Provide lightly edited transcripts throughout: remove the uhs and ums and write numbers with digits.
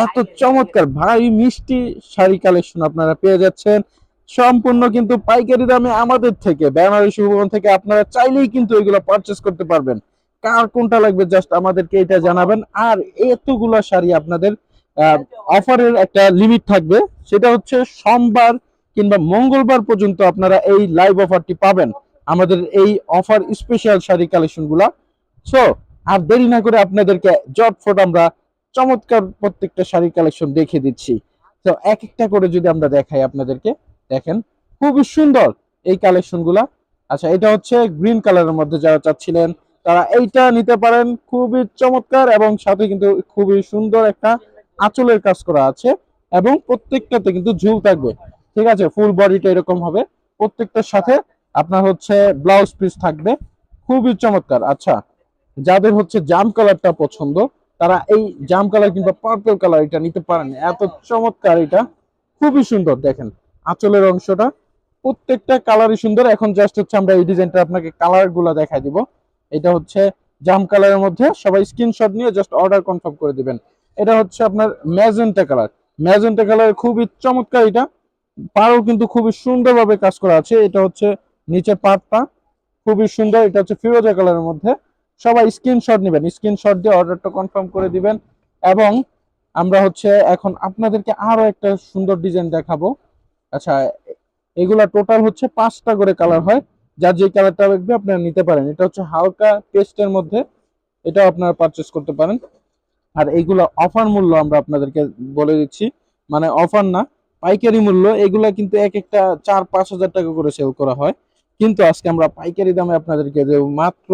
এত চমৎকার ভাই মিষ্টি শাড়ি কালেকশন আপনারা পেয়ে যাচ্ছেন সম্পূর্ণ কিন্তু পাইকারি দামে আমাদের থেকে, বেনারসি ভবন থেকে। আপনারা চাইলেই কিন্তু এগুলো পারচেস করতে পারবেন। কার কোনটা লাগবে জাস্ট আমাদেরকে এটা জানাবেন। আর এতগুলো শাড়ি আপনাদের অফারের একটা লিমিট থাকবে, সেটা হচ্ছে সোমবার কিংবা মঙ্গলবার পর্যন্ত আপনারা এই লাইভ অফারটি পাবেন, আমাদের এই অফার স্পেশাল শাড়ি কালেকশন গুলা। সো আর দেরি না করে আপনাদেরকে জটফট আমরা চমৎকার প্রত্যেকটা শাড়ি কালেকশন দেখিয়ে দিচ্ছি। তো এক একটা করে যদি আমরা দেখাই আপনাদেরকে, দেখেন খুবই সুন্দর এই কালেকশন গুলা। আচ্ছা, এটা হচ্ছে গ্রিন কালারের মধ্যে যারা চাচ্ছিলেন তারা এইটা নিতে পারেন, খুবই চমৎকার এবং সাথে কিন্তু খুবই সুন্দর একটা আঁচলের কাজ করা আছে এবং প্রত্যেকটাতে কিন্তু ঝুল থাকবে। ঠিক আছে, ফুল বডিটা এরকম হবে, প্রত্যেকটার সাথে আপনার হচ্ছে ব্লাউজ পিস থাকবে, খুবই চমৎকার। আচ্ছা, যাদের হচ্ছে জাম কালারটা পছন্দ তারা এই জাম কালার কিংবা পার্পল কালার এটা নিতে পারেন, এত চমৎকার এটা, খুবই সুন্দর। দেখেন আঁচলের অংশটা প্রত্যেকটা কালারই সুন্দর। এখন জাস্ট হচ্ছে আমরা এই ডিজাইনটা আপনাকে কালার গুলা দেখাই দিব। এটা হচ্ছে জাম কালারের মধ্যে, সবাই স্ক্রিনশট নিয়ে জাস্ট অর্ডার কনফার্ম করে দিবেন। এটা হচ্ছে আপনার ম্যাজেন্টা কালার, ম্যাজেন্টা কালার খুবই চমৎকার। এটা পাড়ও কিন্তু খুবই সুন্দরভাবে কাজ করা আছে। এটা হচ্ছে নিচের পাড়টা খুবই সুন্দর। এটা হচ্ছে ফিরোজা কালারের মধ্যে। সবাই স্ক্রিনশট নেবেন, স্ক্রিনশট দিয়ে অর্ডারটা কনফার্ম করে দিবেন। এবং আমরা হচ্ছে এখন আপনাদেরকে আরো একটা সুন্দর ডিজাইন দেখাবো। আচ্ছা, এগুলা টোটাল হচ্ছে 5টা করে কালার হয়, যার যে কালারটা লাগবে আপনারা নিতে পারেন। এটা হচ্ছে হালকা পেস্টের মধ্যে, এটাও আপনারা পারচেস করতে পারেন। আর এইগুলো অফার মূল্য আমরা আপনাদেরকে বলে দিচ্ছি, মানে অফার না, পাইকারি মূল্য। এগুলা কিন্তু এক একটা 4-5 হাজার টাকা করে সেল করা হয়, কিন্তু আজকে আমরা পাইকারি দামে আপনাদেরকে দেব মাত্র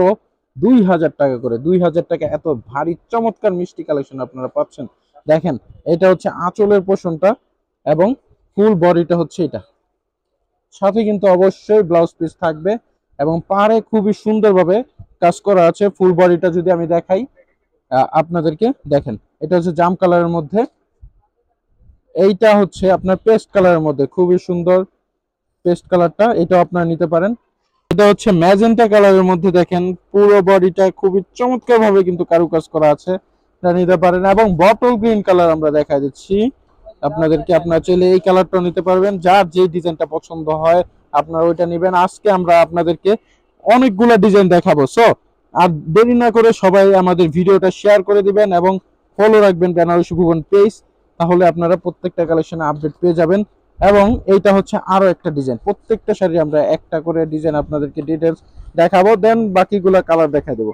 2,000 টাকা করে। 2,000 টাকা এত ভারী চমৎকার মিষ্টি কালেকশন আপনারা পাচ্ছেন। দেখেন এটা হচ্ছে আঁচলের পোষণটা এবং ফুল বডিটা হচ্ছে এটা, সাথে কিন্তু অবশ্যই ব্লাউজ পিস থাকবে এবং পাড়ে খুবই সুন্দরভাবে কাজ করা আছে। ফুল বডিটা যদি আমি দেখাই আপনাদেরকে, দেখেন এটা হচ্ছে জাম কালারের মধ্যে, এইটা হচ্ছে আপনার পেস্ট কালারের মধ্যে, খুবই সুন্দর পেস্ট কালারটা, এটাও আপনারা নিতে পারেন। এটা হচ্ছে ম্যাজেন্টা কালারের মধ্যে, দেখেন পুরো বডিটা খুবই চমৎকার ভাবে কিন্তু কারুকাজ করা আছে, এটা নিতে পারেন। এবং বটল গ্রিন কালার আমরা দেখা দিচ্ছি আপনাদেরকে, আপনারা চাইলে এই কালারটাও নিতে পারবেন, যার যে ডিজাইনটা পছন্দ হয় আপনারা ওইটা নেবেন। আজকে আমরা আপনাদেরকে অনেকগুলো ডিজাইন দেখাবো। সো আর দেরি না করে সবাই আমাদের ভিডিওটা শেয়ার করে দিবেন এবং ফলো রাখবেন বেনারসি ভুবন পেজ, তাহলে আপনারা প্রত্যেকটা কালেকশনে আপডেট পেয়ে যাবেন। এবং এইটা হচ্ছে আরো একটা ডিজাইন, প্রত্যেকটা শাড়ি আমরা একটা করে ডিজাইন আপনাদেরকে ডিটেলস দেখাবো, দেন বাকিগুলা কালার দেখা দেবো।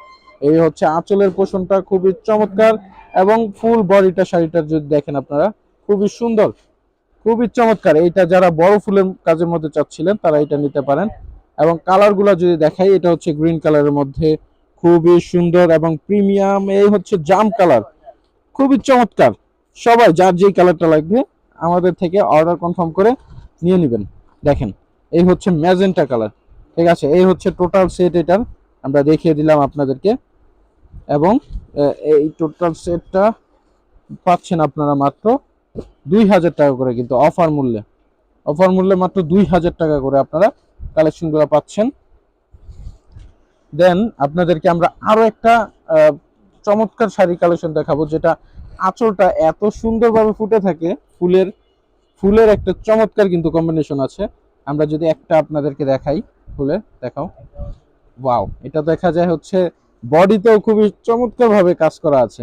এই হচ্ছে আঁচলের পোষণটা খুবই চমৎকার এবং ফুল বডিটা শাড়িটার যদি দেখেন আপনারা, খুবই সুন্দর, খুবই চমৎকার। এইটা যারা বড় ফুলের কাজের মধ্যে চাচ্ছিলেন তারা এটা নিতে পারেন। এবং কালারগুলো যদি দেখাই, এটা হচ্ছে গ্রিন কালারের মধ্যে, খুবই সুন্দর এবং প্রিমিয়াম। এই হচ্ছে জাম কালার, খুবই চমৎকার। সবাই যার যেই কালারটা লাগবে আমাদের থেকে অর্ডার কনফার্ম করে নিয়ে নেবেন। দেখেন এই হচ্ছে ম্যাজেন্টা কালার। ঠিক আছে, এই হচ্ছে টোটাল সেট, এটার আমরা দেখিয়ে দিলাম আপনাদেরকে। এবং এই টোটাল সেটটা পাচ্ছেন আপনারা মাত্র 2,000 টাকা করে, কিন্তু অফার মূল্যে, অফার মূল্যে মাত্র 2,000 টাকা করে আপনারা কালেকশনগুলো পাচ্ছেন। দেন আপনাদেরকে আমরা আরো একটা চমৎকার শাড়ি কালেকশন দেখাবো, যেটা আঁচলটা এত সুন্দরভাবে ফুটে থাকে, ফুলের ফুলের একটা চমৎকার কিন্তু কম্বিনেশন আছে। আমরা যদি একটা আপনাদেরকে দেখাই, ফুলে দেখাও, ওয়াও, এটা দেখা যায় হচ্ছে বডিতেও খুবই চমৎকার ভাবে কাজ করা আছে।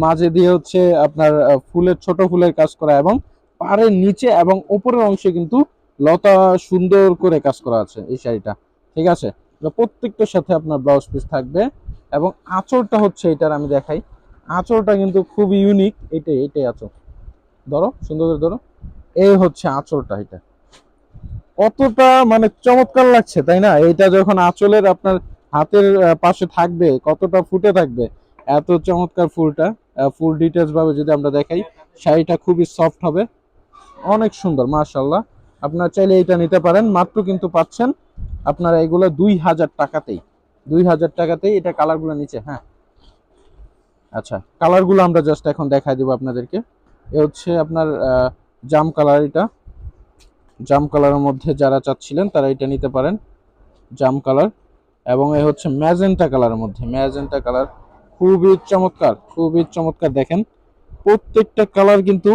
মাঝে দিয়ে হচ্ছে আপনার ফুলের ছোট ফুলের কাজ করা এবং পাড়ের নিচে এবং উপরের অংশে কিন্তু লতা সুন্দর করে কাজ করা আছে এই শাড়িটা। ঠিক আছে, তো প্রত্যেকটার সাথে আপনার ব্লাউজ পিস থাকবে এবং আঁচলটা হচ্ছে এটার আমি দেখাই, আঁচলটা কিন্তু খুব ইউনিক। এটাই এটাই আঁচল, ধরো সুন্দর করে ধরো, এই হচ্ছে আঁচলটা। এটা কতটা মানে চমৎকার লাগছে তাই না? এটা যখন আঁচলের আপনার হাতের পাশে থাকবে কতটা ফুটে থাকবে, এত চমৎকার ফুলটা। ফুল ডিটেলস ভাবে যদি আমরা দেখাই, শাড়িটা খুবই সফট হবে, অনেক সুন্দর মাশাআল্লাহ। আপনারা চাইলে এটা নিতে পারেন, মাত্র কিন্তু পাচ্ছেন আপনারা এগুলো 2,000 টাকাতেই। 2,000 টাকাতেই এটা কালারগুলো নিচে, হ্যাঁ। আচ্ছা, কালারগুলো আমরা জাস্ট এখন দেখাই দেবো আপনাদেরকে। এ হচ্ছে আপনার জাম কালার, এটা জাম কালারের মধ্যে যারা চাচ্ছিলেন তারা এটা নিতে পারেন, জাম কালার। এবং এ হচ্ছে ম্যাজেন্টা কালারের মধ্যে, ম্যাজেন্টা কালার খুবই চমৎকার, খুবই চমৎকার। দেখেন প্রত্যেকটা কালার কিন্তু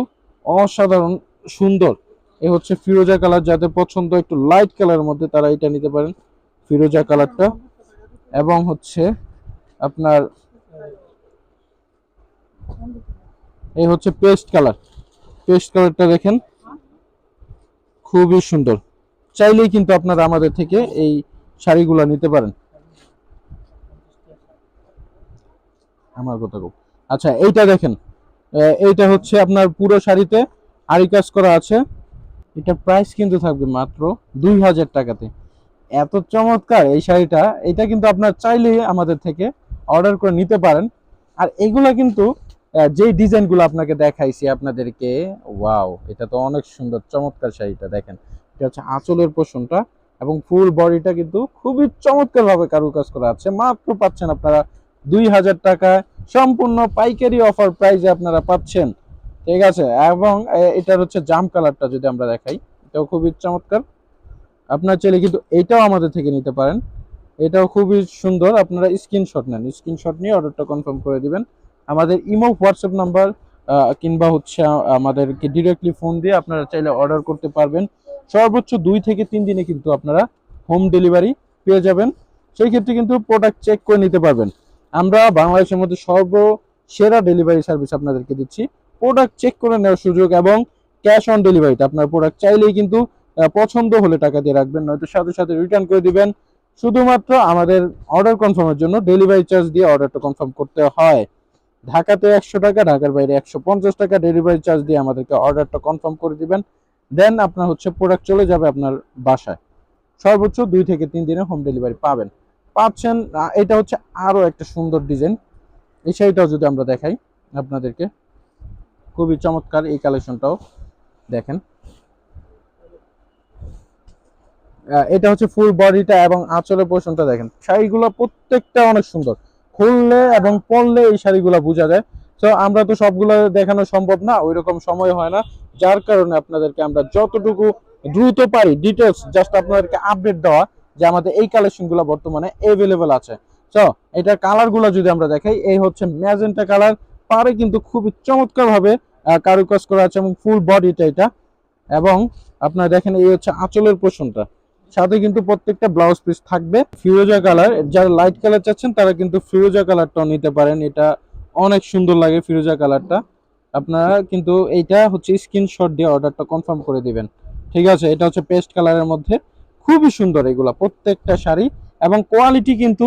অসাধারণ সুন্দর। এ হচ্ছে ফিরোজা কালার, যাদের পছন্দ একটু লাইট কালারের মধ্যে তারা এটা নিতে পারেন, ফিরোজা কালারটা। এবং হচ্ছে আপনার এই হচ্ছে পেস্ট কালার, পেস্ট কালারটা দেখেন খুবই সুন্দর। চাইলেই কিন্তু আপনারা আমাদের থেকে এই শাড়িগুলো নিতে পারেন। আমার কথা খুব আচ্ছা, এইটা দেখেন, এইটা হচ্ছে আপনার পুরো শাড়িতে আরি কাজ করা আছে। এটা প্রাইস কিন্তু থাকবে মাত্র 2000 টাকাতে। এত চমৎকার এই শাড়িটা, এটা কিন্তু আপনার চাইলেই আমাদের থেকে অর্ডার করে নিতে পারেন। আর এগুলা কিন্তু যে ডিজাইনগুলো আপনাকে দেখাইছি আপনাদেরকে, ওয়াও, এটা তো অনেক সুন্দর চমৎকার শাড়িটা দেখেন। এটা হচ্ছে আঁচলের পোষণটা এবং ফুল বডিটা কিন্তু খুবই চমৎকার ভাবে কারুকাজ করা আছে। মাত্র পাচ্ছেন আপনারা 2000 টাকায়, সম্পূর্ণ পাইকারি অফার প্রাইসে আপনারা পাচ্ছেন। ঠিক আছে, এবং এটার হচ্ছে জাম কালারটা যদি আমরা দেখাই, এটাও খুবই চমৎকার। আপনার চাইলে কিন্তু এটাও আমাদের থেকে নিতে পারেন, এটাও খুবই সুন্দর। আপনারা স্ক্রিনশট নেন, স্ক্রিনশট নিয়ে অর্ডারটা কনফার্ম করে দিবেন। আমাদের ইমো হোয়াটসঅ্যাপ নাম্বার কিংবা হচ্ছে আমাদেরকে ডিরেক্টলি ফোন দিয়ে আপনারা চাইলে অর্ডার করতে পারবেন। সর্বোচ্চ 2 থেকে 3 দিনে কিন্তু আপনারা হোম ডেলিভারি পেয়ে যাবেন। সেই ক্ষেত্রে কিন্তু প্রোডাক্ট চেক করে নিতে পারবেন। আমরা বাংলাদেশের মধ্যে সর্বসেরা ডেলিভারি সার্ভিস আপনাদেরকে দিচ্ছি। প্রোডাক্ট চেক করে নেওয়ার সুযোগ এবং ক্যাশ অন ডেলিভারিতে আপনার প্রোডাক্ট চাইলেই কিন্তু পছন্দ হলে টাকা দিয়ে রাখবেন, নয়তো সাথে সাথে রিটার্ন করে দিবেন। শুধুমাত্র আমাদের অর্ডার কনফার্মের জন্য ডেলিভারি চার্জ দিয়ে অর্ডারটা কনফার্ম করতে হয়। ঢাকাতে 100 টাকা, ঢাকার বাইরে 150 টাকা ডেলিভারি চার্জ দিয়ে আমাদেরকে অর্ডারটা কনফার্ম করে দিবেন। দেন আপনার হচ্ছে প্রোডাক্ট চলে যাবে আপনার বাসায়। সর্বোচ্চ 2 থেকে 3 দিনে হোম ডেলিভারি পাচ্ছেন। এটা হচ্ছে আরো একটা সুন্দর ডিজাইন। এই শাড়িটাও যদি আমরা দেখাই আপনাদেরকে, খুবই চমৎকার এই কালেকশনটাও দেখেন। এটা হচ্ছে ফুল বডিটা এবং আঁচলের পোর্শনটা দেখেন। শাড়িগুলো প্রত্যেকটা অনেক সুন্দর, খুললে এবং পরলে এই শাড়িগুলো বোঝা যায়। তো আমরা তো সবগুলো দেখানো সম্ভব না, ওই রকম সময় হয় না, যার কারণে আপনাদেরকে আমরা যতটুকু দ্রুত পারি ডিটেলস জাস্ট আপনাদেরকে আপডেট দেওয়া যে আমাদের এই কালেকশনগুলো বর্তমানে অ্যাভেলেবেল আছে। তো এটার কালারগুলো যদি আমরা দেখাই, এই হচ্ছে ম্যাজেন্টা কালার, পারে কিন্তু খুবই চমৎকার ভাবে কারুকাজ করা আছে এবং ফুল বডিটা এটা। এবং আপনারা দেখেন এই হচ্ছে আঁচলের পোর্শনটা, সাথে কিন্তু প্রত্যেকটা ব্লাউজ পিস থাকবে ফিরোজা কালার। যারা লাইট কালার চাচ্ছেন তারা কিন্তু ফিরোজা কালারটাও নিতে পারেন, এটা অনেক সুন্দর লাগে ফিরোজা কালারটা। আপনারা কিন্তু এইটা হচ্ছে স্ক্রিনশট দিয়ে অর্ডারটা কনফার্ম করে দিবেন। ঠিক আছে, এটা হচ্ছে পেস্ট কালারের মধ্যে, খুবই সুন্দর এগুলা প্রত্যেকটা শাড়ি এবং কোয়ালিটি কিন্তু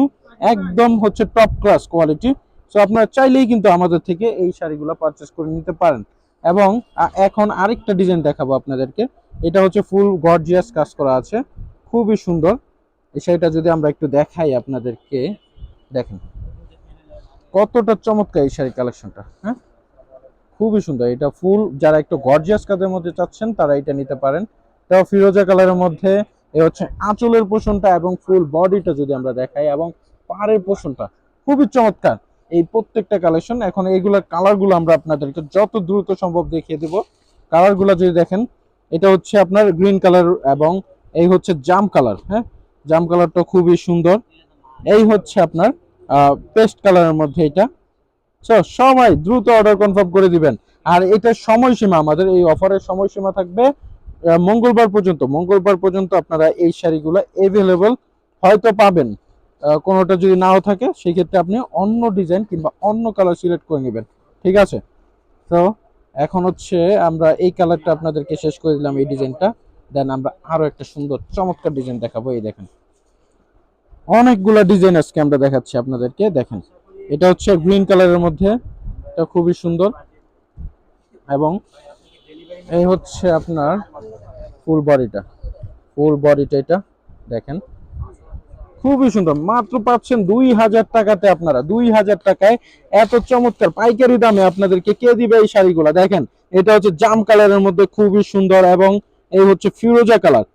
একদম হচ্ছে টপ ক্লাস কোয়ালিটি। সো আপনারা চাইলেই কিন্তু আমাদের থেকে এই শাড়িগুলো পারচেস করে নিতে পারেন। এবং এখন আরেকটা ডিজাইন দেখাবো আপনাদেরকে, এটা হচ্ছে ফুল গর্জিয়াস কাজ করা আছে, খুবই সুন্দর। এই শাড়িটা যদি আমরা একটু দেখাই আপনাদেরকে, দেখেন কতটা চমৎকার এই শাড়ি কালেকশনটা। হ্যাঁ, খুবই সুন্দর। এটা ফুল, যারা একটু গর্জিয়াস কাজের মধ্যে চাচ্ছেন তারা এটা নিতে পারেন। তাও ফিরোজা কালারের মধ্যে এ হচ্ছে আঁচলের পোষণটা এবং ফুল বডিটা যদি আমরা দেখাই এবং পাড়ের পোষণটা খুবই চমৎকার। এই প্রত্যেকটা কালেকশন, এখন এইগুলা কালারগুলো আমরা আপনাদেরকে যত দ্রুত সম্ভব দেখিয়ে দেব। কালারগুলো যদি দেখেন, এটা হচ্ছে আপনার গ্রিন কালার এবং এই হচ্ছে জাম কালার। হ্যাঁ, জাম কালারটা খুবই সুন্দর। এই হচ্ছে আপনার পেস্ট কালারের মধ্যে এটা। সবাই দ্রুত অর্ডার কনফার্ম করে দিবেন। আর এটার সময়সীমা, আমাদের এই অফারের সময়সীমা থাকবে মঙ্গলবার পর্যন্ত। মঙ্গলবার পর্যন্ত আপনারা এই শাড়িগুলো অ্যাভেলেবল হয়তো পাবেন। কোনোটা যদি নাও থাকে সেই ক্ষেত্রে আপনি অন্য ডিজাইন কিংবা অন্য কালার সিলেক্ট করে নেবেন। ঠিক আছে, তো এখন হচ্ছে আমরা এই কালারটা আপনাদেরকে শেষ করে দিলাম, এই ডিজাইনটা। দেন আমরা আরো একটা সুন্দর চমৎকার ডিজাইন দেখাবো। এই দেখেন অনেকগুলা ডিজাইন আজকে আমরা দেখাচ্ছি আপনাদেরকে, দেখেন এটা হচ্ছে গ্রিন কালারের মধ্যে, এটা খুবই সুন্দর। এবং এই হচ্ছে আপনার ফুল বডিটা, ফুল বডিটা এটা দেখেন খুবই সুন্দর। মাত্র পাচ্ছেন 2000 টাকাতে, আপনারা 2000 টাকায় এত চমৎকার পাইকারি দামে আপনাদেরকে কে দিবে এই শাড়িগুলো। দেখেন এটা হচ্ছে জাম কালারের মধ্যে খুবই সুন্দর এবং এই হচ্ছে ফিরোজা কালার,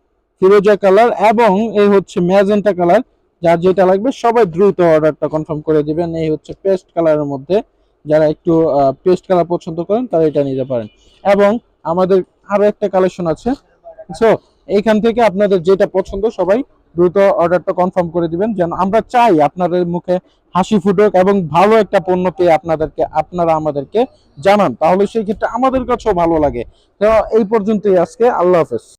ফিরোজা কালার এবং এই হচ্ছে ম্যাজেন্টা কালার। যার যেটা লাগবে সবাই দ্রুত অর্ডারটা কনফার্ম করে দিবেন। এই হচ্ছে পেস্ট কালারের মধ্যে, যারা একটু পেস্ট কালার পছন্দ করেন তারা এটা নিতে পারেন। এবং আমাদের আরো একটা কালেকশন আছে। সো এইখান থেকে আপনাদের যেটা পছন্দ সবাই দ্রুত অর্ডারটা কনফার্ম করে দিবেন, যেন আমরা চাই আপনাদের মুখে হাসি ফুটুক এবং ভালো একটা পণ্য পেয়ে আপনারা আমাদেরকে জানান, তাহলে সেই ক্ষেত্রে আমাদের কাছেও ভালো লাগে। তো এই পর্যন্তই আজকে, আল্লাহ হাফেজ।